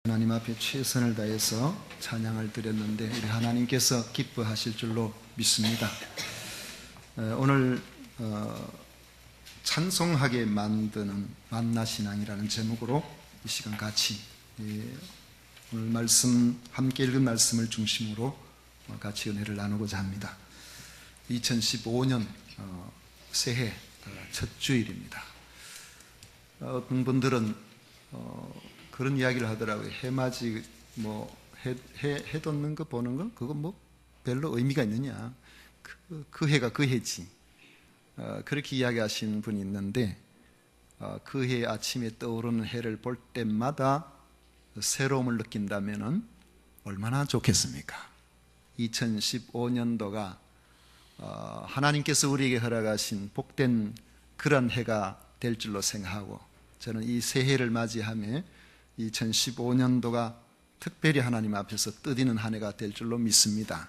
하나님 앞에 최선을 다해서 찬양을 드렸는데 우리 하나님께서 기뻐하실 줄로 믿습니다. 오늘 찬송하게 만드는 만나신앙이라는 제목으로 이 시간 같이 오늘 말씀 함께 읽은 말씀을 중심으로 같이 은혜를 나누고자 합니다. 2015년 새해 첫 주일입니다. 어떤 분들은 그런 이야기를 하더라고요. 해맞이 해 돋는 거 보는 거 그거 별로 의미가 있느냐. 그 해가 그 해지. 그렇게 이야기하시는 분이 있는데 그 해 아침에 떠오르는 해를 볼 때마다 새로움을 느낀다면은 얼마나 좋겠습니까? 2015년도가 하나님께서 우리에게 허락하신 복된 그런 해가 될 줄로 생각하고 저는 이 새해를 맞이하며 2015년도가 특별히 하나님 앞에서 뜻있는 한 해가 될 줄로 믿습니다.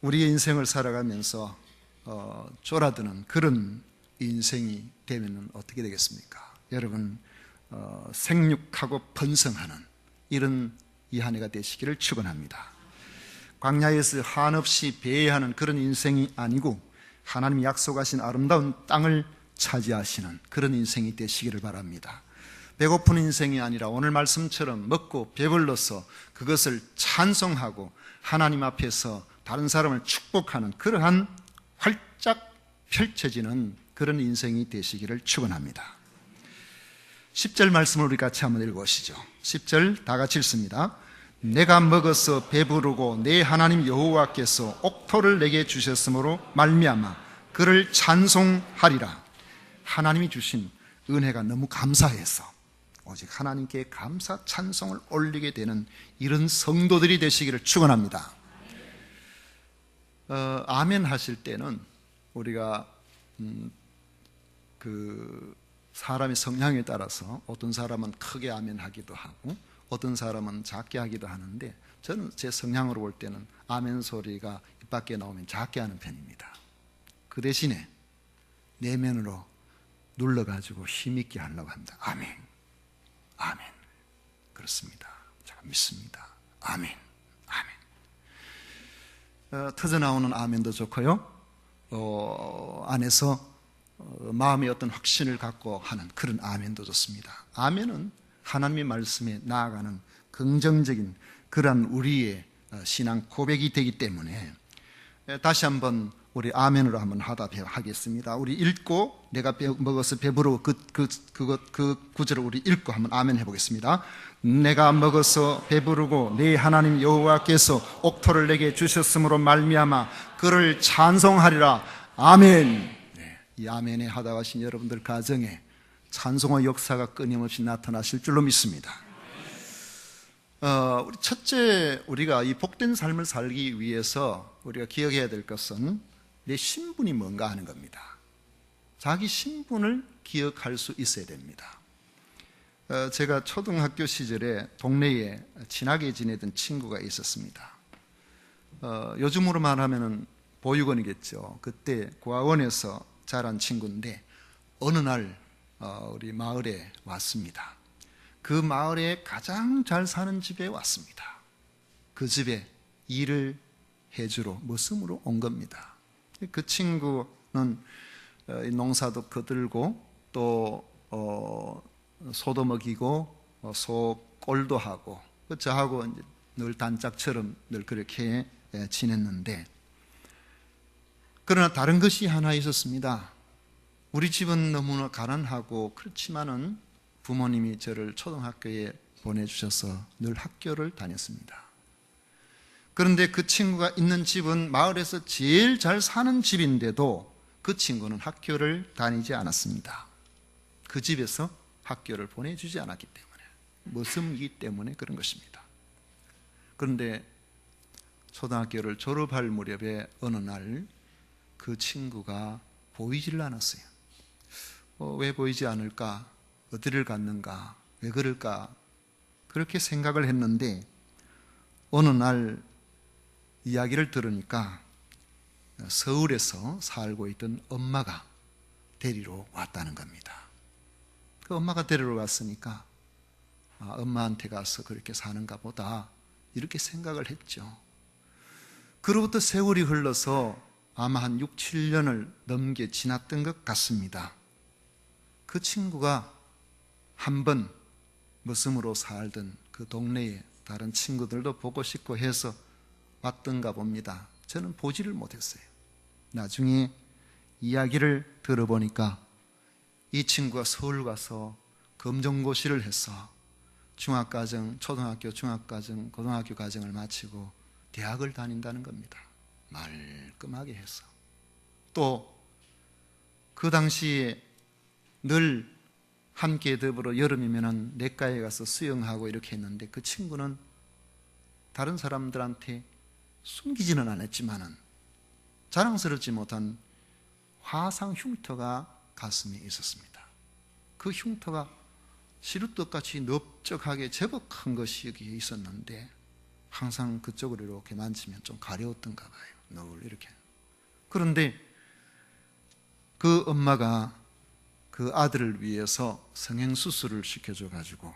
우리의 인생을 살아가면서 쫄아드는 그런 인생이 되면 어떻게 되겠습니까? 여러분 생육하고 번성하는 이런 이 한 해가 되시기를 축원합니다. 광야에서 한없이 배회하는 그런 인생이 아니고 하나님이 약속하신 아름다운 땅을 차지하시는 그런 인생이 되시기를 바랍니다. 배고픈 인생이 아니라 오늘 말씀처럼 먹고 배불러서 그것을 찬송하고 하나님 앞에서 다른 사람을 축복하는 그러한 활짝 펼쳐지는 그런 인생이 되시기를 축원합니다. 10절 말씀을 우리 같이 한번 읽어보시죠. 10절 다 같이 읽습니다. 내가 먹어서 배부르고 내 하나님 여호와께서 옥토를 내게 주셨으므로 말미암아 그를 찬송하리라. 하나님이 주신 은혜가 너무 감사해서 오직 하나님께 감사 찬송을 올리게 되는 이런 성도들이 되시기를 축원합니다. 아멘 하실 때는 우리가 그 사람의 성향에 따라서 어떤 사람은 크게 아멘 하기도 하고 어떤 사람은 작게 하기도 하는데 저는 제 성향으로 볼 때는 아멘 소리가 입 밖에 나오면 작게 하는 편입니다. 그 대신에 내면으로 눌러가지고 힘있게 하려고 합니다. 아멘, 아멘. 그렇습니다. 제가 믿습니다. 아멘, 아멘. 터져나오는 아멘도 좋고요. 안에서 마음의 어떤 확신을 갖고 하는 그런 아멘도 좋습니다. 아멘은 하나님의 말씀에 나아가는 긍정적인 그런 우리의 신앙 고백이 되기 때문에 다시 한번 우리 아멘으로 한번 하겠습니다. 우리 읽고 내가 먹어서 배부르고 그 구절을 우리 읽고 한번 아멘 해보겠습니다. 내가 먹어서 배부르고 내 하나님 여호와께서 옥토를 내게 주셨으므로 말미암아 그를 찬송하리라. 아멘. 이 아멘에 하다가신 여러분들 가정에 찬송의 역사가 끊임없이 나타나실 줄로 믿습니다. 첫째, 우리가 이 복된 삶을 살기 위해서 우리가 기억해야 될 것은 내 신분이 뭔가 하는 겁니다. 자기 신분을 기억할 수 있어야 됩니다. 제가 초등학교 시절에 동네에 친하게 지내던 친구가 있었습니다. 요즘으로 말하면 보육원이겠죠. 그때 고아원에서 자란 친구인데 어느 날 우리 마을에 왔습니다. 그 마을에 가장 잘 사는 집에 왔습니다. 그 집에 일을 해주러 머슴으로 온 겁니다. 그 친구는 농사도 거들고 또 소도 먹이고 소 꼴도 하고 저하고 늘 단짝처럼 늘 그렇게 지냈는데 그러나 다른 것이 하나 있었습니다. 우리 집은 너무나 가난하고 그렇지만은 부모님이 저를 초등학교에 보내주셔서 늘 학교를 다녔습니다. 그런데 그 친구가 있는 집은 마을에서 제일 잘 사는 집인데도 그 친구는 학교를 다니지 않았습니다. 그 집에서 학교를 보내주지 않았기 때문에, 머슴이기 때문에 그런 것입니다. 그런데 초등학교를 졸업할 무렵에 어느 날 그 친구가 보이지를 않았어요. 왜 보이지 않을까? 어디를 갔는가? 왜 그럴까? 그렇게 생각을 했는데 어느 날 이야기를 들으니까 서울에서 살고 있던 엄마가 데리러 왔다는 겁니다. 그 엄마가 데리러 왔으니까 엄마한테 가서 그렇게 사는가 보다 이렇게 생각을 했죠. 그로부터 세월이 흘러서 아마 한 6, 7년을 넘게 지났던 것 같습니다. 그 친구가 한번 머슴으로 살던 그 동네에 다른 친구들도 보고 싶고 해서 왔던가 봅니다. 저는 보지를 못했어요. 나중에 이야기를 들어보니까 이 친구가 서울 가서 검정고시를 해서 중학과정, 초등학교, 중학과정, 고등학교 과정을 마치고 대학을 다닌다는 겁니다. 말끔하게 해서. 또 그 당시에 늘 함께 더불어 여름이면 냇가에 가서 수영하고 이렇게 했는데 그 친구는 다른 사람들한테 숨기지는 않았지만은 자랑스럽지 못한 화상 흉터가 가슴에 있었습니다. 그 흉터가 시루떡같이 넓적하게 제법 큰 것이 여기에 있었는데 항상 그쪽으로 이렇게 만지면 좀 가려웠던가 봐요. 늘 이렇게. 그런데 그 엄마가 그 아들을 위해서 성형수술을 시켜줘 가지고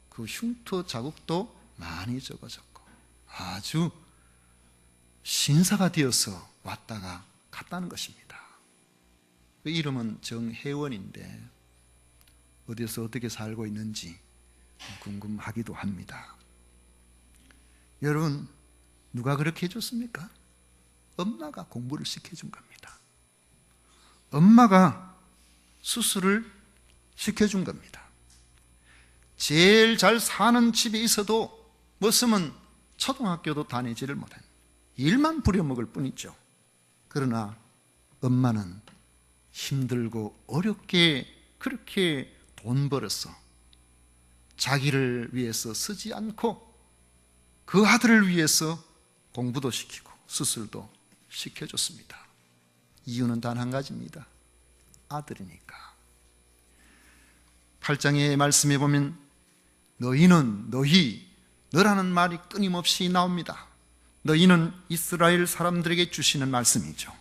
그 흉터 자국도 많이 적어졌고 아주 신사가 되어서 왔다가 갔다는 것입니다. 그 이름은 정혜원인데 어디서 어떻게 살고 있는지 궁금하기도 합니다. 여러분, 누가 그렇게 해줬습니까? 엄마가 공부를 시켜준 겁니다. 엄마가 수술을 시켜준 겁니다. 제일 잘 사는 집에 있어도 머슴은 초등학교도 다니지를 못한 일만 부려먹을 뿐이죠. 그러나 엄마는 힘들고 어렵게 그렇게 돈 벌어서 자기를 위해서 쓰지 않고 그 아들을 위해서 공부도 시키고 수술도 시켜줬습니다. 이유는 단 한 가지입니다. 아들이니까. 8장의 말씀에 보면 너라는 말이 끊임없이 나옵니다. 너희는 이스라엘 사람들에게 주시는 말씀이죠.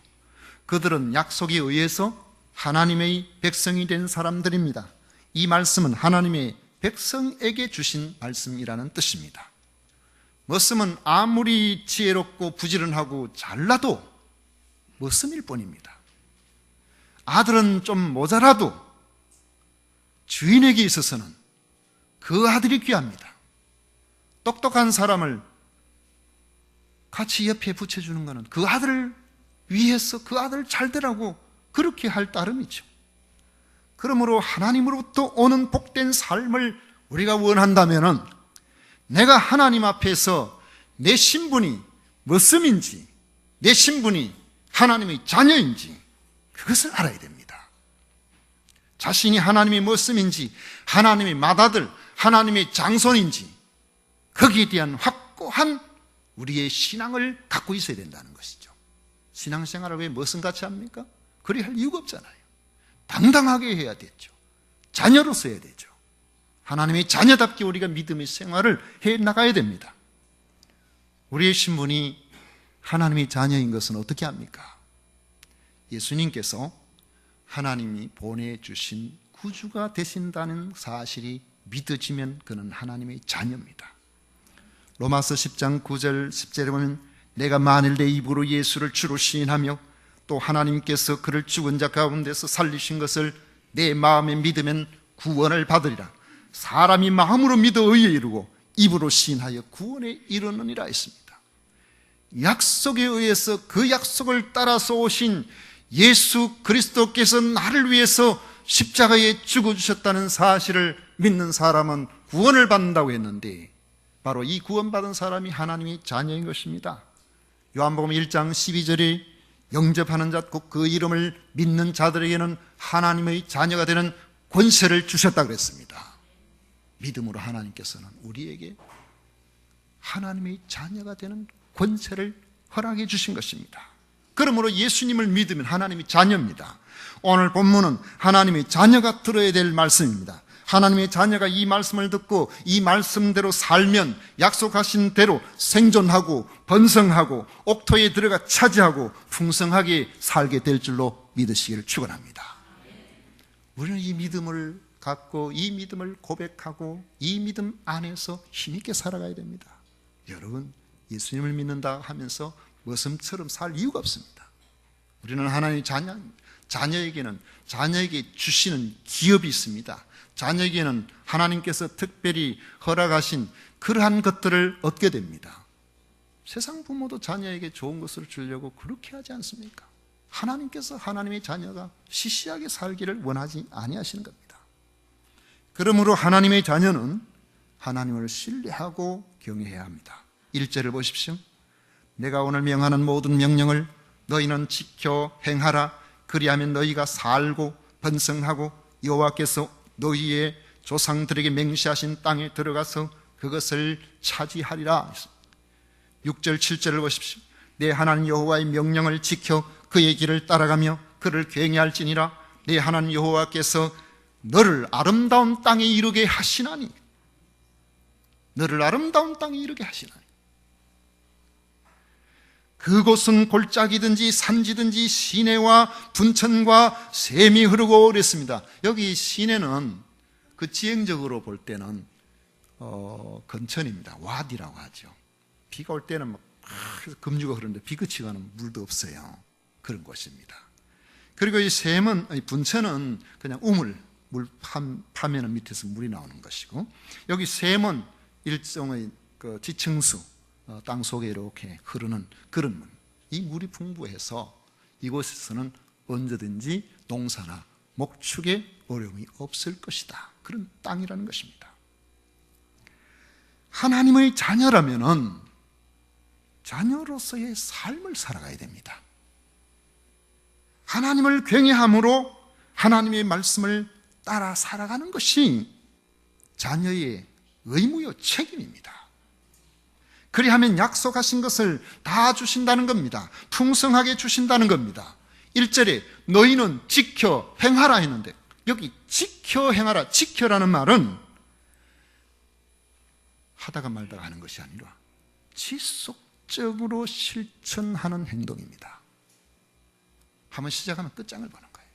그들은 약속에 의해서 하나님의 백성이 된 사람들입니다. 이 말씀은 하나님의 백성에게 주신 말씀이라는 뜻입니다. 머슴은 아무리 지혜롭고 부지런하고 잘나도 머슴일 뿐입니다. 아들은 좀 모자라도 주인에게 있어서는 그 아들이 귀합니다. 똑똑한 사람을 같이 옆에 붙여주는 것은 그 아들을 위해서 그 아들 잘 되라고 그렇게 할 따름이죠. 그러므로 하나님으로부터 오는 복된 삶을 우리가 원한다면 내가 하나님 앞에서 내 신분이 머슴인지 내 신분이 하나님의 자녀인지 그것을 알아야 됩니다. 자신이 하나님의 머슴인지 하나님의 맏아들, 하나님의 장손인지 거기에 대한 확고한 우리의 신앙을 갖고 있어야 된다는 것이죠. 신앙생활을 왜 머슴같이 합니까? 그리 할 이유가 없잖아요. 당당하게 해야 되죠. 자녀로서 해야 되죠. 하나님의 자녀답게 우리가 믿음의 생활을 해 나가야 됩니다. 우리의 신분이 하나님의 자녀인 것은 어떻게 합니까? 예수님께서 하나님이 보내주신 구주가 되신다는 사실이 믿어지면 그는 하나님의 자녀입니다. 로마서 10장 9절 10절에 보면 내가 만일 내 입으로 예수를 주로 시인하며 또 하나님께서 그를 죽은 자 가운데서 살리신 것을 내 마음에 믿으면 구원을 받으리라. 사람이 마음으로 믿어 의에 이르고 입으로 시인하여 구원에 이르느니라 했습니다. 약속에 의해서 그 약속을 따라서 오신 예수 그리스도께서 나를 위해서 십자가에 죽어주셨다는 사실을 믿는 사람은 구원을 받는다고 했는데 바로 이 구원받은 사람이 하나님의 자녀인 것입니다. 요한복음 1장 12절에 영접하는 자 곧 그 이름을 믿는 자들에게는 하나님의 자녀가 되는 권세를 주셨다고 그랬습니다. 믿음으로 하나님께서는 우리에게 하나님의 자녀가 되는 권세를 허락해 주신 것입니다. 그러므로 예수님을 믿으면 하나님의 자녀입니다. 오늘 본문은 하나님의 자녀가 들어야 될 말씀입니다. 하나님의 자녀가 이 말씀을 듣고 이 말씀대로 살면 약속하신 대로 생존하고 번성하고 옥토에 들어가 차지하고 풍성하게 살게 될 줄로 믿으시기를 축원합니다. 우리는 이 믿음을 갖고 이 믿음을 고백하고 이 믿음 안에서 힘있게 살아가야 됩니다. 여러분, 예수님을 믿는다 하면서 머슴처럼 살 이유가 없습니다. 우리는 하나님의 자녀에게는 자녀에게 주시는 기업이 있습니다. 자녀에게는 하나님께서 특별히 허락하신 그러한 것들을 얻게 됩니다. 세상 부모도 자녀에게 좋은 것을 주려고 그렇게 하지 않습니까? 하나님께서 하나님의 자녀가 시시하게 살기를 원하지 아니하시는 겁니다. 그러므로 하나님의 자녀는 하나님을 신뢰하고 경외해야 합니다. 1절을 보십시오. 내가 오늘 명하는 모든 명령을 너희는 지켜 행하라. 그리하면 너희가 살고 번성하고 여호와께서 너희의 조상들에게 맹세하신 땅에 들어가서 그것을 차지하리라. 6절 7절을 보십시오. 내 하나님 여호와의 명령을 지켜 그의 길을 따라가며 그를 경외할지니라. 내 하나님 여호와께서 너를 아름다운 땅에 이르게 하시나니, 너를 아름다운 땅에 이르게 하시나니. 그곳은 골짜기든지 산지든지 시내와 분천과 샘이 흐르고 그랬습니다. 여기 시내는 그 지형적으로 볼 때는 건천입니다. 와디라고 하죠. 비가 올 때는 막 금주가 흐르는데 비 그치고 가는 물도 없어요. 그런 곳입니다. 그리고 이 샘은, 분천은 그냥 우물, 물 파면은 밑에서 물이 나오는 것이고, 여기 샘은 일종의 그 지층수, 땅 속에 이렇게 흐르는 그런 물. 이 물이 풍부해서 이곳에서는 언제든지 농사나 목축에 어려움이 없을 것이다. 그런 땅이라는 것입니다. 하나님의 자녀라면은 자녀로서의 삶을 살아가야 됩니다. 하나님을 경외함으로 하나님의 말씀을 따라 살아가는 것이 자녀의 의무요 책임입니다. 그리하면 약속하신 것을 다 주신다는 겁니다. 풍성하게 주신다는 겁니다. 1절에 너희는 지켜 행하라 했는데, 여기 지켜 행하라, 지켜라는 말은 하다가 말다가 하는 것이 아니라 지속적으로 실천하는 행동입니다. 한번 시작하면 끝장을 보는 거예요.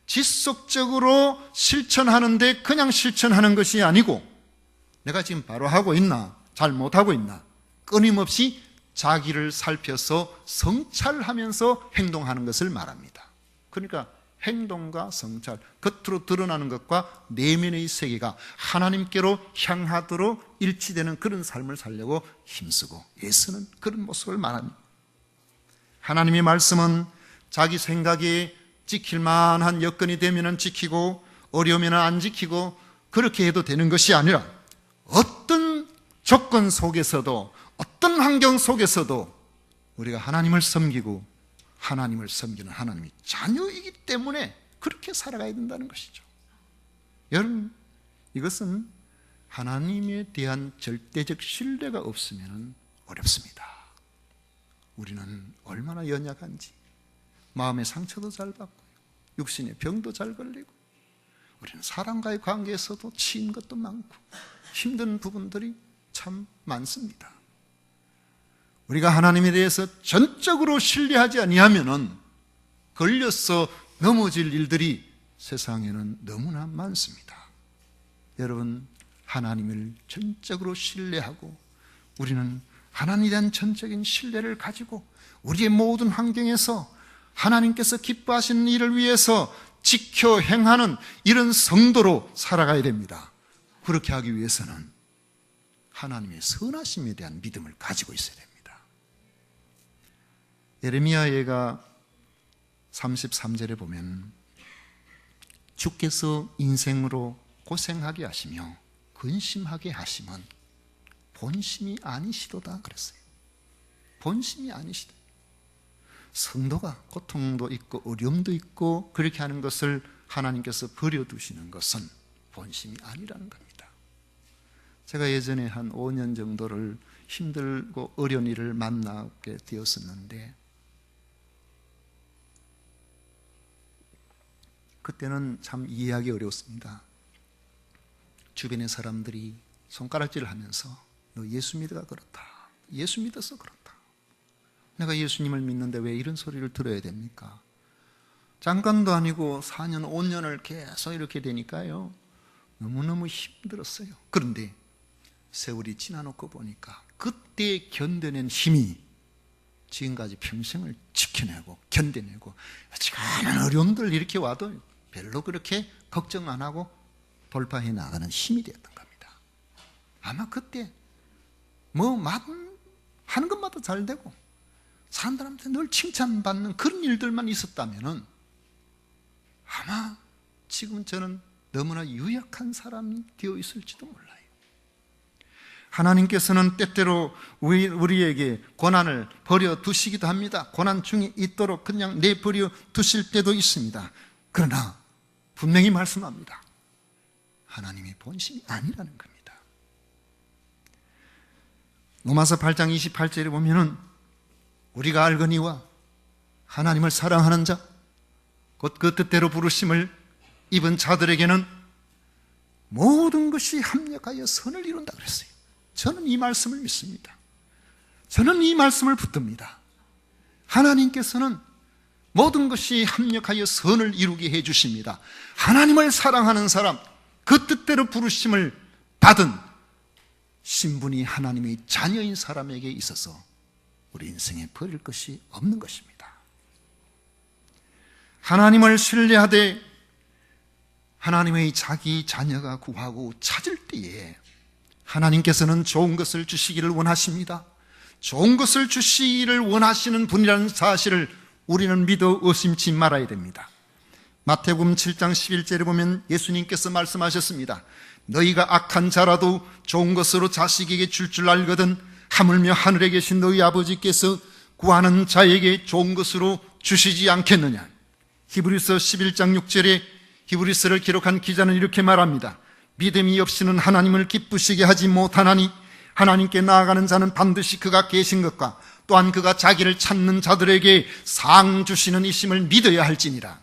지속적으로 실천하는데 그냥 실천하는 것이 아니고, 내가 지금 바로 하고 있나, 잘 못하고 있나, 끊임없이 자기를 살펴서 성찰하면서 행동하는 것을 말합니다. 그러니까 행동과 성찰, 겉으로 드러나는 것과 내면의 세계가 하나님께로 향하도록 일치되는 그런 삶을 살려고 힘쓰고 애쓰는 그런 모습을 말합니다. 하나님의 말씀은 자기 생각에 지킬 만한 여건이 되면 지키고 어려우면 안 지키고 그렇게 해도 되는 것이 아니라, 어떤 조건 속에서도 어떤 환경 속에서도 우리가 하나님을 섬기고 하나님을 섬기는 하나님의 자녀이기 때문에 그렇게 살아가야 된다는 것이죠. 여러분, 이것은 하나님에 대한 절대적 신뢰가 없으면 어렵습니다. 우리는 얼마나 연약한지, 마음의 상처도 잘 받고요, 육신의 병도 잘 걸리고, 우리는 사람과의 관계에서도 치인 것도 많고 힘든 부분들이 참 많습니다. 우리가 하나님에 대해서 전적으로 신뢰하지 아니하면은 걸려서 넘어질 일들이 세상에는 너무나 많습니다. 여러분, 하나님을 전적으로 신뢰하고 우리는 하나님에 대한 전적인 신뢰를 가지고 우리의 모든 환경에서 하나님께서 기뻐하시는 일을 위해서 지켜 행하는 이런 성도로 살아가야 됩니다. 그렇게 하기 위해서는 하나님의 선하심에 대한 믿음을 가지고 있어야 됩니다. 예레미야 예가 33절에 보면 주께서 인생으로 고생하게 하시며 근심하게 하시면 본심이 아니시도다 그랬어요. 본심이 아니시다. 성도가 고통도 있고 어려움도 있고 그렇게 하는 것을 하나님께서 버려두시는 것은 본심이 아니라는 겁니다. 제가 예전에 한 5년 정도를 힘들고 어려운 일을 만나게 되었었는데, 그때는 참 이해하기 어려웠습니다. 주변의 사람들이 손가락질을 하면서 너 예수 믿어가 그렇다, 예수 믿어서 그렇다, 내가 예수님을 믿는데 왜 이런 소리를 들어야 됩니까? 잠깐도 아니고 4년, 5년을 계속 이렇게 되니까요, 너무너무 힘들었어요. 그런데 세월이 지나놓고 보니까 그때 견뎌낸 힘이 지금까지 평생을 지켜내고 견뎌내고 많은 어려움들 이렇게 와도 별로 그렇게 걱정 안 하고 돌파해 나가는 힘이 되었던 겁니다. 아마 그때 하는 것마다 잘 되고 사람들한테 늘 칭찬받는 그런 일들만 있었다면은 아마 지금 저는 너무나 유약한 사람이 되어 있을지도 몰라요. 하나님께서는 때때로 우리에게 고난을 버려두시기도 합니다. 고난 중에 있도록 그냥 내버려 두실 때도 있습니다. 그러나 분명히 말씀합니다. 하나님의 본심이 아니라는 겁니다. 로마서 8장 28절에 보면은 우리가 알거니와 하나님을 사랑하는 자 곧 그 뜻대로 부르심을 입은 자들에게는 모든 것이 합력하여 선을 이룬다 그랬어요. 저는 이 말씀을 믿습니다. 저는 이 말씀을 붙듭니다. 하나님께서는 모든 것이 합력하여 선을 이루게 해 주십니다. 하나님을 사랑하는 사람, 그 뜻대로 부르심을 받은 신분이 하나님의 자녀인 사람에게 있어서 우리 인생에 버릴 것이 없는 것입니다. 하나님을 신뢰하되 하나님의 자기 자녀가 구하고 찾을 때에 하나님께서는 좋은 것을 주시기를 원하십니다. 좋은 것을 주시기를 원하시는 분이라는 사실을 우리는 믿어 의심치 말아야 됩니다. 마태복음 7장 11절에 보면 예수님께서 말씀하셨습니다. 너희가 악한 자라도 좋은 것으로 자식에게 줄 알거든 하물며 하늘에 계신 너희 아버지께서 구하는 자에게 좋은 것으로 주시지 않겠느냐. 히브리서 11장 6절에 히브리서를 기록한 기자는 이렇게 말합니다. 믿음이 없이는 하나님을 기쁘시게 하지 못하나니 하나님께 나아가는 자는 반드시 그가 계신 것과 또한 그가 자기를 찾는 자들에게 상 주시는 이심을 믿어야 할지니라.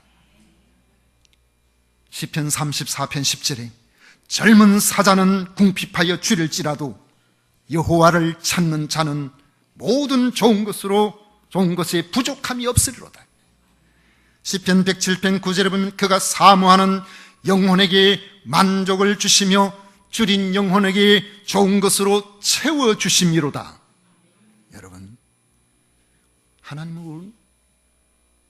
시편 34편 10절에 젊은 사자는 궁핍하여 줄일지라도 여호와를 찾는 자는 모든 좋은 것에 부족함이 없으리로다. 시편 107편 9절에 보면 그가 사모하는 영혼에게 만족을 주시며 줄인 영혼에게 좋은 것으로 채워주심이로다. 여러분, 하나님은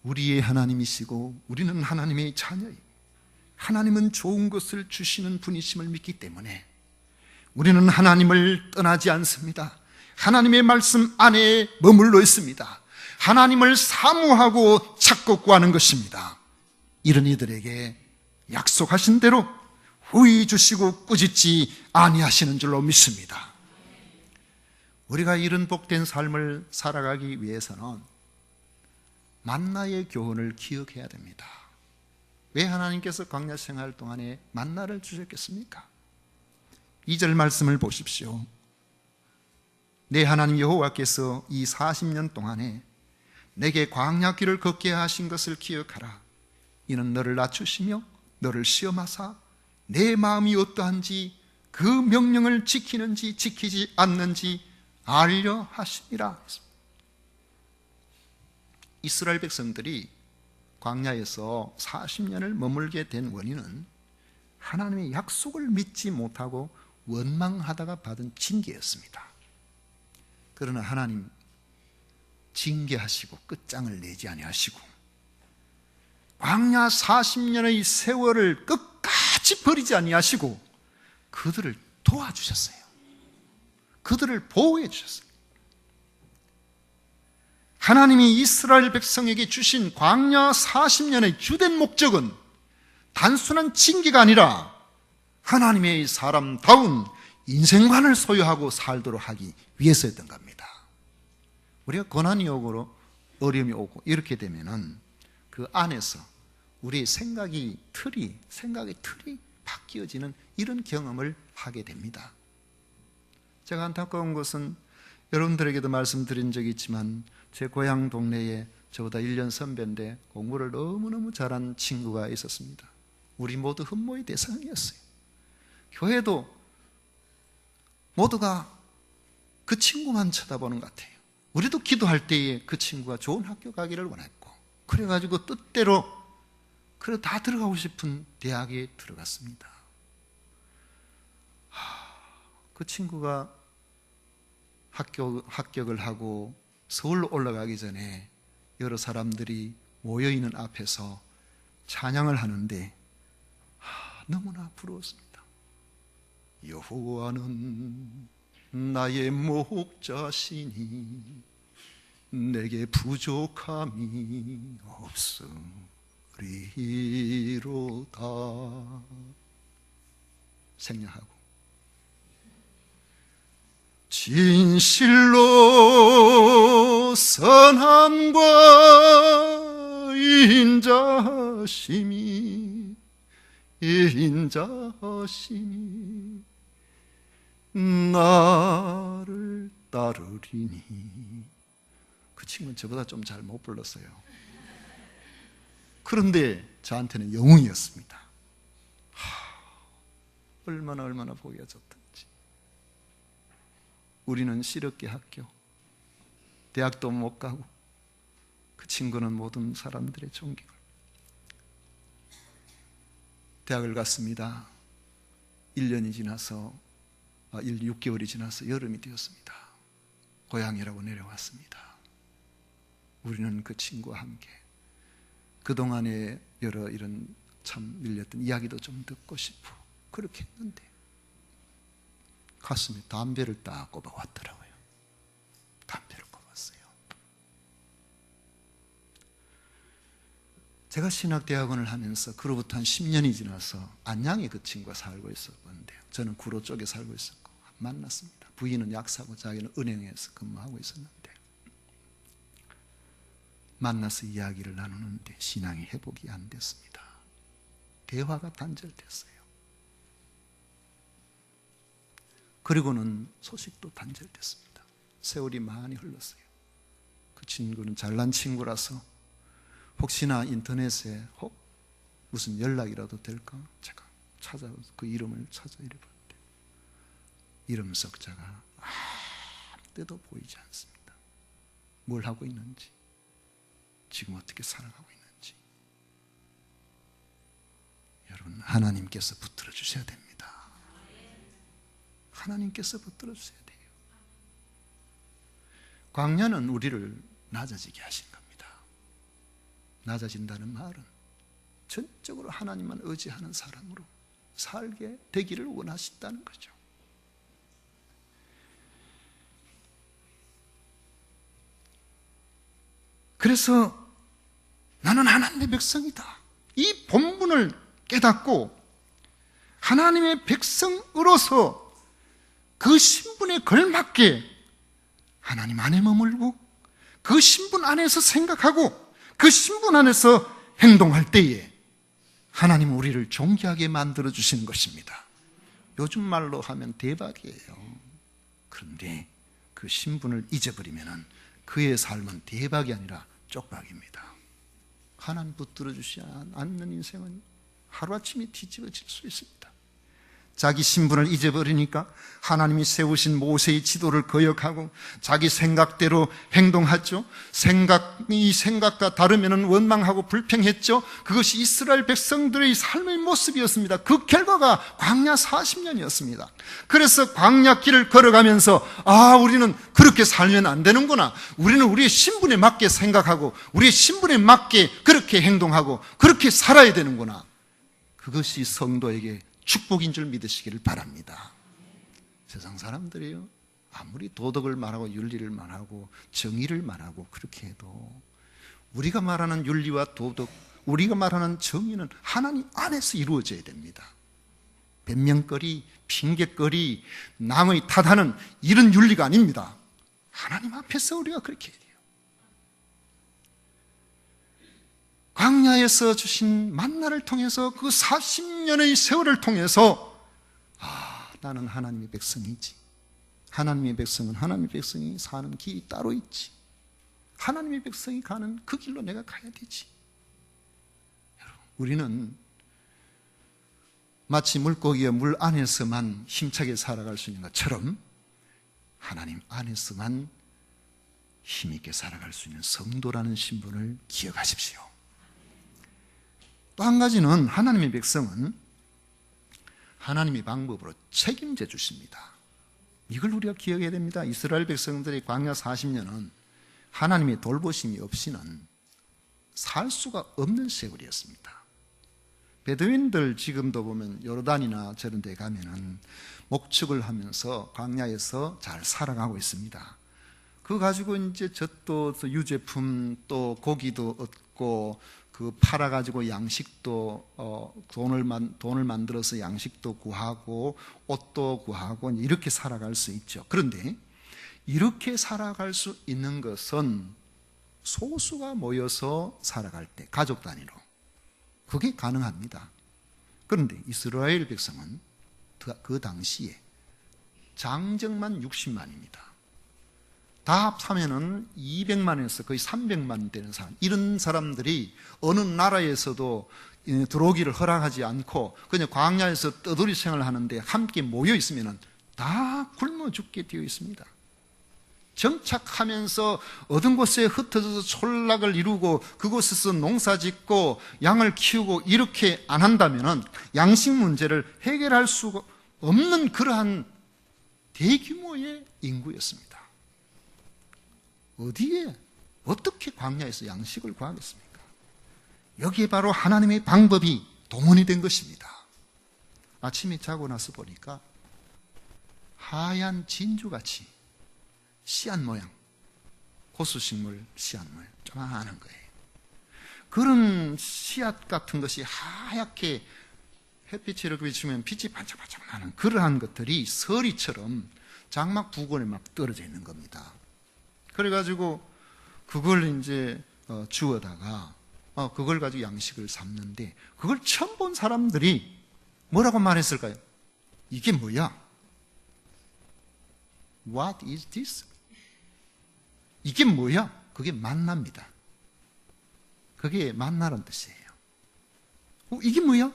우리의 하나님이시고 우리는 하나님의 자녀예요. 하나님은 좋은 것을 주시는 분이심을 믿기 때문에 우리는 하나님을 떠나지 않습니다. 하나님의 말씀 안에 머물러 있습니다. 하나님을 사모하고 찾고 구하는 것입니다. 이런 이들에게 약속하신 대로 후히 주시고 꾸짖지 아니하시는 줄로 믿습니다. 우리가 이런 복된 삶을 살아가기 위해서는 만나의 교훈을 기억해야 됩니다. 왜 하나님께서 광야 생활 동안에 만나를 주셨겠습니까? 2절 말씀을 보십시오. 내 하나님 여호와께서 이 40년 동안에 내게 광야 길을 걷게 하신 것을 기억하라. 이는 너를 낮추시며 너를 시험하사 내 마음이 어떠한지 그 명령을 지키는지 지키지 않는지 알려 하심이라. 이스라엘 백성들이 광야에서 40년을 머물게 된 원인은 하나님의 약속을 믿지 못하고 원망하다가 받은 징계였습니다. 그러나 하나님 징계하시고 끝장을 내지 아니하시고 광야 40년의 세월을 끝까지 버리지 아니하시고 그들을 도와주셨어요. 그들을 보호해 주셨어요. 하나님이 이스라엘 백성에게 주신 광야 40년의 주된 목적은 단순한 징계가 아니라 하나님의 사람다운 인생관을 소유하고 살도록 하기 위해서였던 겁니다. 우리가 고난이 오고 어려움이 오고 이렇게 되면은 그 안에서 우리의 생각의 틀이 바뀌어지는 이런 경험을 하게 됩니다. 제가 안타까운 것은 여러분들에게도 말씀드린 적이 있지만 제 고향 동네에 저보다 1년 선배인데 공부를 너무너무 잘한 친구가 있었습니다. 우리 모두 흠모의 대상이었어요. 교회도 모두가 그 친구만 쳐다보는 것 같아요. 우리도 기도할 때에 그 친구가 좋은 학교 가기를 원했고 그래가지고 뜻대로 그래 다 들어가고 싶은 대학에 들어갔습니다. 그 친구가 합격을 하고 서울로 올라가기 전에 여러 사람들이 모여있는 앞에서 찬양을 하는데 너무나 부러웠습니다. 여호와는 나의 목자시니 내게 부족함이 없으리로다. 생략하고 진실로 선함과 인자심이 나를 따르리니. 그 친구는 저보다 좀 잘 못 불렀어요. 그런데 저한테는 영웅이었습니다. 얼마나 보기가 좋던지. 우리는 실업계 학교, 대학도 못 가고, 그 친구는 모든 사람들의 존경을. 대학을 갔습니다. 1년이 지나서 6개월이 지나서 여름이 되었습니다. 고향이라고 내려왔습니다. 우리는 그 친구와 함께 그동안에 여러 이런 참 밀렸던 이야기도 좀 듣고 싶어 그렇게 했는데 가슴에 담배를 딱 꼽아왔더라고요. 담배를 꼽았어요. 제가 신학대학원을 하면서 그로부터 한 10년이 지나서 안양에 그 친구가 살고 있었는데 저는 구로 쪽에 살고 있었고 만났습니다. 부인은 약사고 자기는 은행에서 근무하고 있었는데 만나서 이야기를 나누는데 신앙이 회복이 안 됐습니다. 대화가 단절됐어요. 그리고는 소식도 단절됐습니다. 세월이 많이 흘렀어요. 그 친구는 잘난 친구라서 혹시나 인터넷에 무슨 연락이라도 될까? 제가 찾아서 그 이름을 찾아 이래봤는데 이름 석자가 아무 데도 보이지 않습니다. 뭘 하고 있는지, 지금 어떻게 살아가고 있는지. 여러분, 하나님께서 붙들어 주셔야 됩니다. 하나님께서 붙들어 주셔야 돼요. 광야는 우리를 낮아지게 하신 겁니다. 낮아진다는 말은 전적으로 하나님만 의지하는 사람으로 살게 되기를 원하신다는 거죠. 그래서 나는 하나님의 백성이다. 이 본분을 깨닫고 하나님의 백성으로서 그 신분에 걸맞게 하나님 안에 머물고 그 신분 안에서 생각하고 그 신분 안에서 행동할 때에 하나님은 우리를 존귀하게 만들어 주시는 것입니다. 요즘 말로 하면 대박이에요. 그런데 그 신분을 잊어버리면 그의 삶은 대박이 아니라 쪽박입니다. 하나님 붙들어 주시지 않는 인생은 하루아침에 뒤집어질 수 있습니다. 자기 신분을 잊어버리니까 하나님이 세우신 모세의 지도를 거역하고 자기 생각대로 행동하죠. 이 생각과 다르면 원망하고 불평했죠. 그것이 이스라엘 백성들의 삶의 모습이었습니다. 그 결과가 광야 40년이었습니다. 그래서 광야길을 걸어가면서 우리는 그렇게 살면 안 되는구나. 우리는 우리의 신분에 맞게 생각하고 우리의 신분에 맞게 그렇게 행동하고 그렇게 살아야 되는구나. 그것이 성도에게 축복인 줄 믿으시기를 바랍니다. 세상 사람들이요, 아무리 도덕을 말하고 윤리를 말하고 정의를 말하고 그렇게 해도 우리가 말하는 윤리와 도덕, 우리가 말하는 정의는 하나님 안에서 이루어져야 됩니다. 변명거리, 핑계거리, 남의 탓하는 이런 윤리가 아닙니다. 하나님 앞에서 우리가 그렇게 해야 돼요. 광야에서 주신 만나를 통해서 그 40년의 세월을 통해서 나는 하나님의 백성이지. 하나님의 백성은 하나님의 백성이 사는 길이 따로 있지. 하나님의 백성이 가는 그 길로 내가 가야 되지. 여러분, 우리는 마치 물고기가 물 안에서만 힘차게 살아갈 수 있는 것처럼 하나님 안에서만 힘있게 살아갈 수 있는 성도라는 신분을 기억하십시오. 또 한 가지는 하나님의 백성은 하나님의 방법으로 책임져 주십니다. 이걸 우리가 기억해야 됩니다. 이스라엘 백성들의 광야 40년은 하나님의 돌보심이 없이는 살 수가 없는 세월이었습니다. 베두인들 지금도 보면 요르단이나 저런 데 가면은 목축을 하면서 광야에서 잘 살아가고 있습니다. 그거 가지고 이제 젖도 유제품 또 고기도 얻고 그 팔아가지고 양식도 돈을 만들어서 양식도 구하고 옷도 구하고 이렇게 살아갈 수 있죠. 그런데 이렇게 살아갈 수 있는 것은 소수가 모여서 살아갈 때 가족 단위로 그게 가능합니다. 그런데 이스라엘 백성은 그 당시에 장정만 60만입니다. 다 합하면은 200만에서 거의 300만 되는 사람, 이런 사람들이 어느 나라에서도 들어오기를 허락하지 않고 그냥 광야에서 떠돌이 생활을 하는데 함께 모여 있으면은 다 굶어 죽게 되어 있습니다. 정착하면서 어떤 곳에 흩어져서 촌락을 이루고 그곳에서 농사 짓고 양을 키우고 이렇게 안 한다면은 양식 문제를 해결할 수가 없는 그러한 대규모의 인구였습니다. 어디에 어떻게 광야에서 양식을 구하겠습니까? 여기에 바로 하나님의 방법이 동원이 된 것입니다. 아침에 자고 나서 보니까 하얀 진주같이 씨앗 모양, 고수식물 씨앗 모양 조그마한 거예요. 그런 씨앗 같은 것이 하얗게 햇빛이 이렇게 비추면 빛이 반짝반짝 나는 그러한 것들이 서리처럼 장막 부근에 막 떨어져 있는 겁니다. 그래가지고 그걸 이제 주워다가 그걸 가지고 양식을 삼는데 그걸 처음 본 사람들이 뭐라고 말했을까요? 이게 뭐야? What is this? 이게 뭐야? 그게 만나입니다. 그게 만나라는 뜻이에요. 이게 뭐야?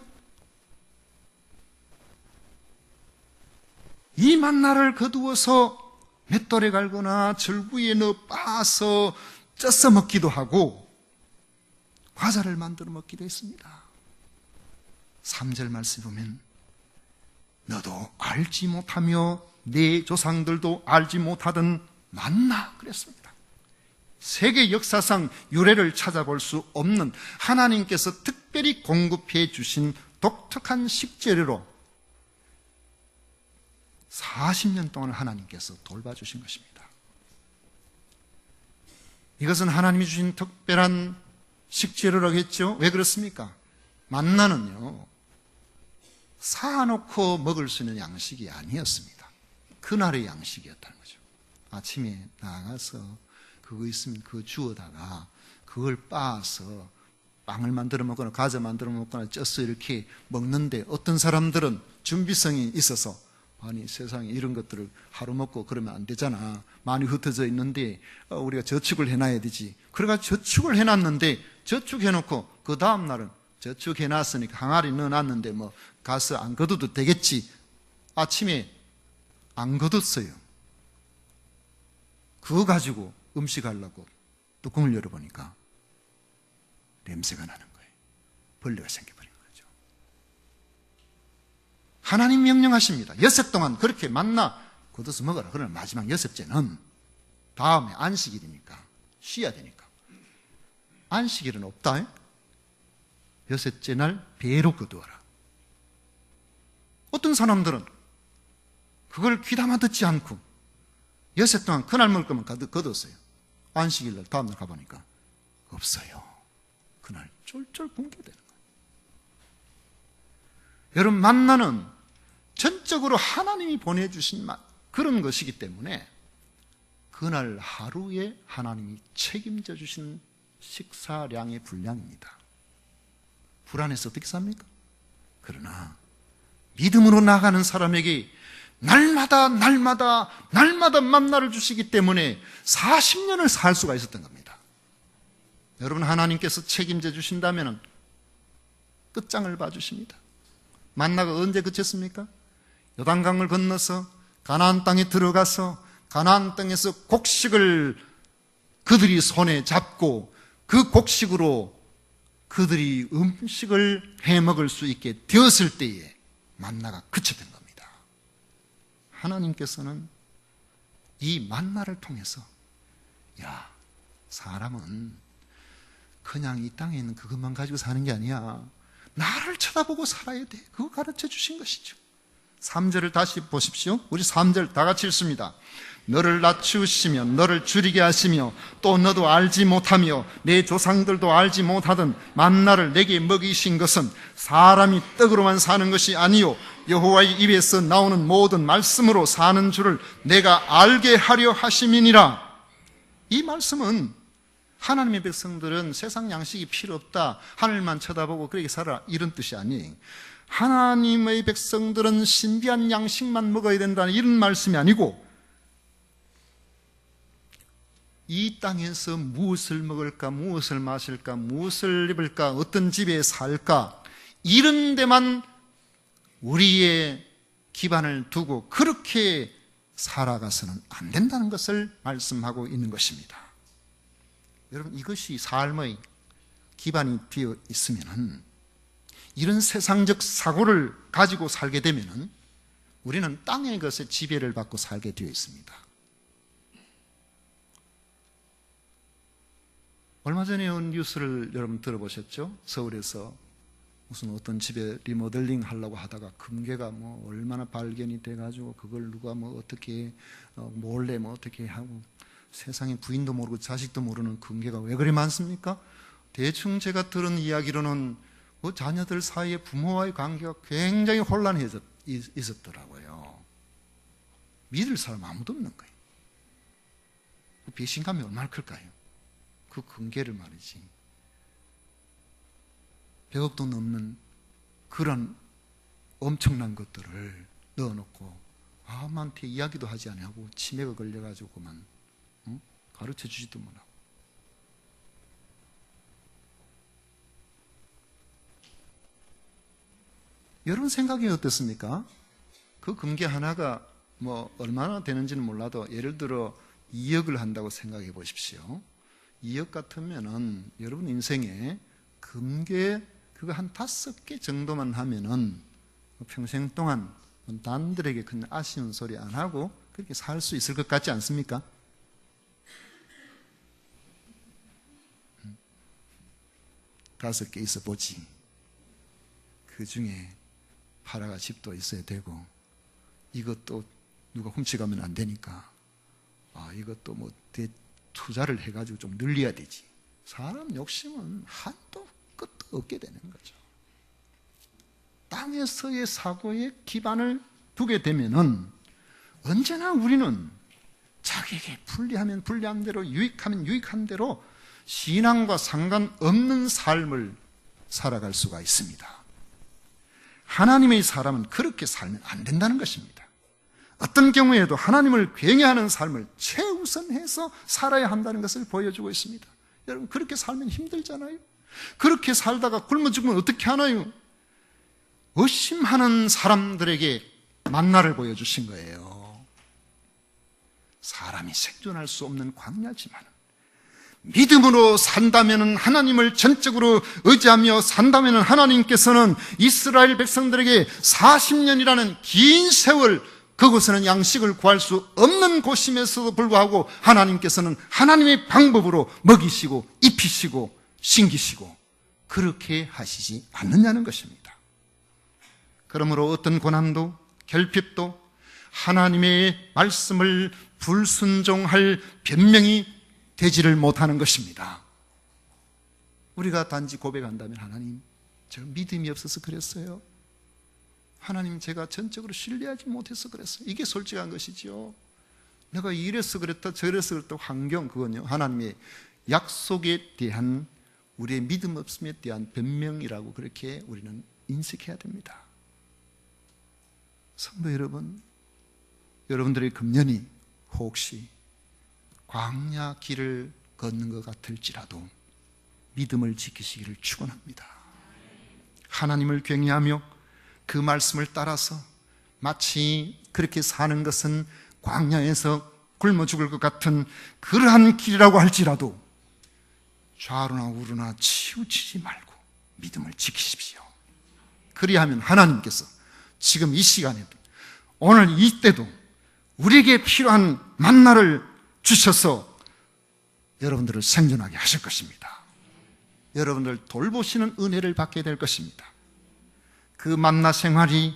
이 만나를 거두어서 맷돌에 갈거나 절구에 넣어 빻아서 쪄서 먹기도 하고 과자를 만들어 먹기도 했습니다. 3절 말씀 보면 너도 알지 못하며 내 조상들도 알지 못하던 만나 그랬습니다. 세계 역사상 유래를 찾아볼 수 없는 하나님께서 특별히 공급해 주신 독특한 식재료로 40년 동안 하나님께서 돌봐주신 것입니다. 이것은 하나님이 주신 특별한 식재료라고 했죠. 왜 그렇습니까? 만나는요 사놓고 먹을 수 있는 양식이 아니었습니다. 그날의 양식이었다는 거죠. 아침에 나가서 그거 있으면 그거 주워다가 그걸 빻아서 빵을 만들어 먹거나 과자 만들어 먹거나 쪄서 이렇게 먹는데 어떤 사람들은 준비성이 있어서 아니 세상에 이런 것들을 하루 먹고 그러면 안 되잖아. 많이 흩어져 있는데 우리가 저축을 해놔야 되지. 그래가지고 저축을 해놨는데 저축해놓고 그 다음 날은 저축해놨으니까 항아리 넣어놨는데 뭐 가서 안 거둬도 되겠지. 아침에 안 거뒀어요. 그거 가지고 음식하려고 뚜껑을 열어보니까 냄새가 나는 거예요. 벌레가 생겨버린 거죠. 하나님 명령하십니다. 6일 동안 그렇게 만나 걷어서 먹어라. 그러나 마지막 6일째는 다음에 안식일이니까 쉬어야 되니까 안식일은 없다. 6일째 날 배로 거두어라. 어떤 사람들은 그걸 귀담아 듣지 않고 6일 동안 그날 먹을 거면 거뒀어요. 안식일 날 다음날 가보니까 없어요. 그날 쫄쫄 굶게 되는 거예요. 여러분 만나는 전적으로 하나님이 보내주신 그런 것이기 때문에 그날 하루에 하나님이 책임져 주신 식사량의 분량입니다. 불안해서 어떻게 삽니까? 그러나 믿음으로 나가는 사람에게 날마다 만나를 주시기 때문에 40년을 살 수가 있었던 겁니다. 여러분 하나님께서 책임져 주신다면 끝장을 봐주십니다. 만나가 언제 그쳤습니까? 요단강을 건너서 가나안 땅에 들어가서 가나안 땅에서 곡식을 그들이 손에 잡고 그 곡식으로 그들이 음식을 해먹을 수 있게 되었을 때에 만나가 그쳐진 겁니다. 하나님께서는 이 만나를 통해서 야, 사람은 그냥 이 땅에 있는 그것만 가지고 사는 게 아니야. 나를 쳐다보고 살아야 돼. 그거 가르쳐 주신 것이죠. 3절을 다시 보십시오. 우리 3절 다 같이 읽습니다. 너를 낮추시며 너를 줄이게 하시며 또 너도 알지 못하며 내 조상들도 알지 못하던 만나를 내게 먹이신 것은 사람이 떡으로만 사는 것이 아니요 여호와의 입에서 나오는 모든 말씀으로 사는 줄을 내가 알게 하려 하심이니라. 이 말씀은 하나님의 백성들은 세상 양식이 필요 없다, 하늘만 쳐다보고 그렇게 살아, 이런 뜻이 아니에요. 하나님의 백성들은 신비한 양식만 먹어야 된다는 이런 말씀이 아니고, 이 땅에서 무엇을 먹을까, 무엇을 마실까, 무엇을 입을까, 어떤 집에 살까, 이런 데만 우리의 기반을 두고 그렇게 살아가서는 안 된다는 것을 말씀하고 있는 것입니다. 여러분, 이것이 삶의 기반이 되어 있으면, 이런 세상적 사고를 가지고 살게 되면 우리는 땅의 것에 지배를 받고 살게 되어 있습니다. 얼마 전에 온 뉴스를 여러분 들어보셨죠? 서울에서 무슨 어떤 집에 리모델링 하려고 하다가 금괴가 뭐 얼마나 발견이 돼가지고 그걸 누가 뭐 어떻게 몰래 뭐 어떻게 하고, 세상에 부인도 모르고 자식도 모르는 금괴가 왜 그리 많습니까? 대충 제가 들은 이야기로는 그 자녀들 사이에 부모와의 관계가 굉장히 혼란해져 있었더라고요. 믿을 사람 아무도 없는 거예요. 그 배신감이 얼마나 클까요? 그 금괴를 말이지, 100억도 넘는 그런 엄청난 것들을 넣어놓고 아무한테 이야기도 하지 않고 치매가 걸려가지고 그만 가르쳐 주지도 못하고. 여러분 생각이 어떻습니까? 그 금괴 하나가 뭐 얼마나 되는지는 몰라도 예를 들어 2억을 한다고 생각해 보십시오. 2억 같으면은 여러분 인생에 금괴 그거 한 5개 정도만 하면은 평생 동안 남들에게 그냥 아쉬운 소리 안 하고 그렇게 살 수 있을 것 같지 않습니까? 5개 있어 보지. 그 중에 파라가 집도 있어야 되고, 이것도 누가 훔쳐가면 안 되니까, 이것도 뭐 투자를 해가지고 좀 늘려야 되지. 사람 욕심은 한도 끝도 없게 되는 거죠. 땅에서의 사고에 기반을 두게 되면은 언제나 우리는 자기에게 불리하면 불리한 대로, 유익하면 유익한 대로 신앙과 상관없는 삶을 살아갈 수가 있습니다. 하나님의 사람은 그렇게 살면 안 된다는 것입니다. 어떤 경우에도 하나님을 경외하는 삶을 최우선해서 살아야 한다는 것을 보여주고 있습니다. 여러분, 그렇게 살면 힘들잖아요. 그렇게 살다가 굶어 죽으면 어떻게 하나요? 의심하는 사람들에게 만나를 보여주신 거예요. 사람이 생존할 수 없는 광야지만 믿음으로 산다면, 하나님을 전적으로 의지하며 산다면 하나님께서는 이스라엘 백성들에게 40년이라는 긴 세월, 그곳에는 양식을 구할 수 없는 곳임에서도 불구하고 하나님께서는 하나님의 방법으로 먹이시고 입히시고 신기시고 그렇게 하시지 않느냐는 것입니다. 그러므로 어떤 고난도 결핍도 하나님의 말씀을 불순종할 변명이 되지를 못하는 것입니다. 우리가 단지 고백한다면, 하나님, 제가 믿음이 없어서 그랬어요. 하나님, 제가 전적으로 신뢰하지 못해서 그랬어요. 이게 솔직한 것이죠. 내가 이래서 그랬다 저래서 그랬다 환경, 그건요 하나님의 약속에 대한 우리의 믿음 없음에 대한 변명이라고 그렇게 우리는 인식해야 됩니다. 성도 여러분, 여러분들의 금년이 혹시 광야 길을 걷는 것 같을지라도 믿음을 지키시기를 축원합니다. 하나님을 경외하며 그 말씀을 따라서 마치 그렇게 사는 것은 광야에서 굶어 죽을 것 같은 그러한 길이라고 할지라도 좌로나 우로나 치우치지 말고 믿음을 지키십시오. 그리하면 하나님께서 지금 이 시간에도, 오늘 이때도 우리에게 필요한 만나를 주셔서 여러분들을 생존하게 하실 것입니다. 여러분들 돌보시는 은혜를 받게 될 것입니다. 그 만나 생활이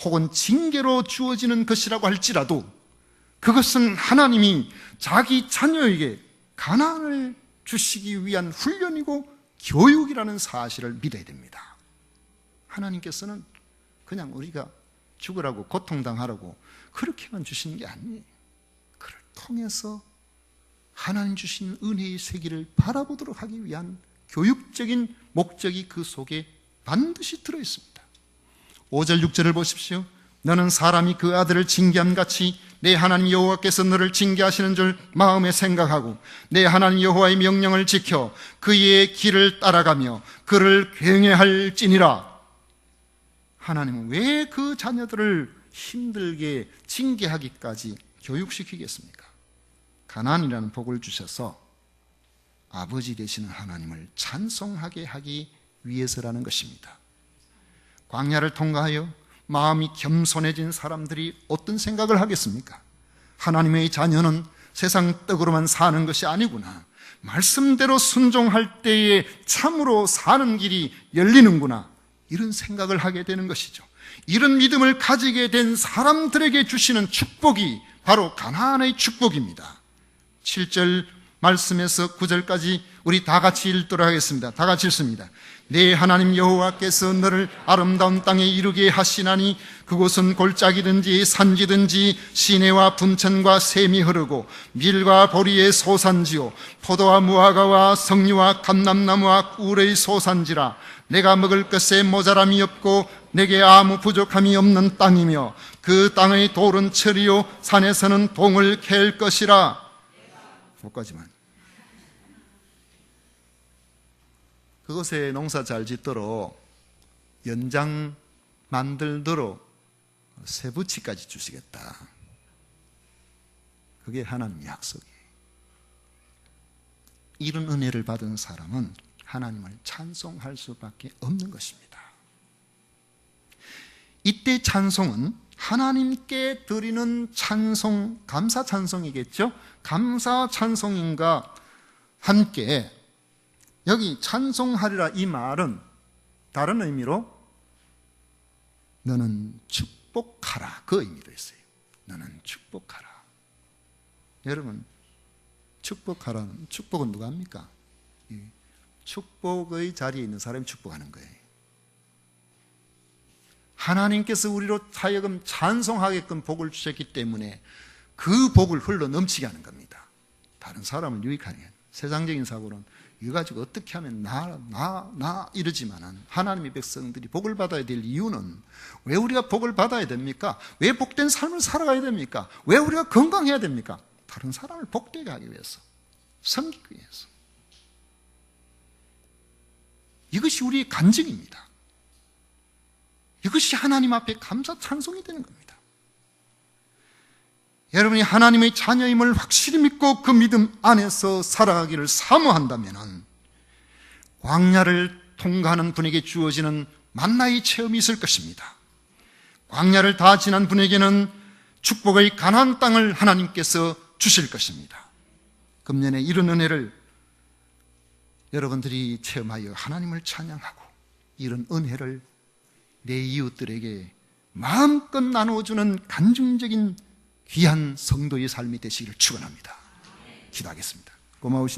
혹은 징계로 주어지는 것이라고 할지라도 그것은 하나님이 자기 자녀에게 가난을 주시기 위한 훈련이고 교육이라는 사실을 믿어야 됩니다. 하나님께서는 그냥 우리가 죽으라고 고통당하라고 그렇게만 주시는 게 아니에요. 그를 통해서 하나님 주신 은혜의 세계를 바라보도록 하기 위한 교육적인 목적이 그 속에 반드시 들어있습니다. 5절 6절을 보십시오. 너는 사람이 그 아들을 징계함같이 내 하나님 여호와께서 너를 징계하시는 줄 마음에 생각하고 내 하나님 여호와의 명령을 지켜 그의 길을 따라가며 그를 경외할지니라. 하나님은 왜 그 자녀들을 힘들게 징계하기까지 교육시키겠습니까? 가난이라는 복을 주셔서 아버지 되시는 하나님을 찬송하게 하기 위해서라는 것입니다. 광야를 통과하여 마음이 겸손해진 사람들이 어떤 생각을 하겠습니까? 하나님의 자녀는 세상 떡으로만 사는 것이 아니구나, 말씀대로 순종할 때에 참으로 사는 길이 열리는구나, 이런 생각을 하게 되는 것이죠. 이런 믿음을 가지게 된 사람들에게 주시는 축복이 바로 가나안의 축복입니다. 7절 말씀에서 9절까지 우리 다 같이 읽도록 하겠습니다. 다 같이 읽습니다. 내 하나님 여호와께서 너를 아름다운 땅에 이르게 하시나니 그곳은 골짜기든지 산지든지 시내와 분천과 샘이 흐르고 밀과 보리의 소산지요 포도와 무화과와 석류와 감람나무와 꿀의 소산지라. 내가 먹을 것에 모자람이 없고 내게 아무 부족함이 없는 땅이며 그 땅의 돌은 철이요 산에서는 동을 캘 것이라. 거기까지만. 그곳에 농사 잘 짓도록 연장 만들도록 세부치까지 주시겠다. 그게 하나님의 약속이에요. 이런 은혜를 받은 사람은 하나님을 찬송할 수밖에 없는 것입니다. 이때 찬송은 하나님께 드리는 찬송, 감사 찬송이겠죠? 감사 찬송인가 함께 여기 찬송하리라 이 말은 다른 의미로 너는 축복하라 그 의미도 있어요. 너는 축복하라. 여러분 축복하라는 축복은 누가 합니까? 축복의 자리에 있는 사람이 축복하는 거예요. 하나님께서 우리로 하여금 찬송하게끔 복을 주셨기 때문에 그 복을 흘러 넘치게 하는 겁니다. 다른 사람을 유익하게 하는. 세상적인 사고는 이거 가지고 어떻게 하면 나 이러지만은 하나님의 백성들이 복을 받아야 될 이유는 왜 우리가 복을 받아야 됩니까? 왜 복된 삶을 살아가야 됩니까? 왜 우리가 건강해야 됩니까? 다른 사람을 복되게 하기 위해서, 섬기기 위해서. 이것이 우리의 간증입니다. 이것이 하나님 앞에 감사 찬송이 되는 겁니다. 여러분이 하나님의 자녀임을 확실히 믿고 그 믿음 안에서 살아가기를 사모한다면 광야를 통과하는 분에게 주어지는 만나의 체험이 있을 것입니다. 광야를 다 지난 분에게는 축복의 가나안 땅을 하나님께서 주실 것입니다. 금년에 이런 은혜를 여러분들이 체험하여 하나님을 찬양하고 이런 은혜를 내 이웃들에게 마음껏 나누어주는 간증적인 귀한 성도의 삶이 되시기를 축원합니다. 기도하겠습니다. 고마우신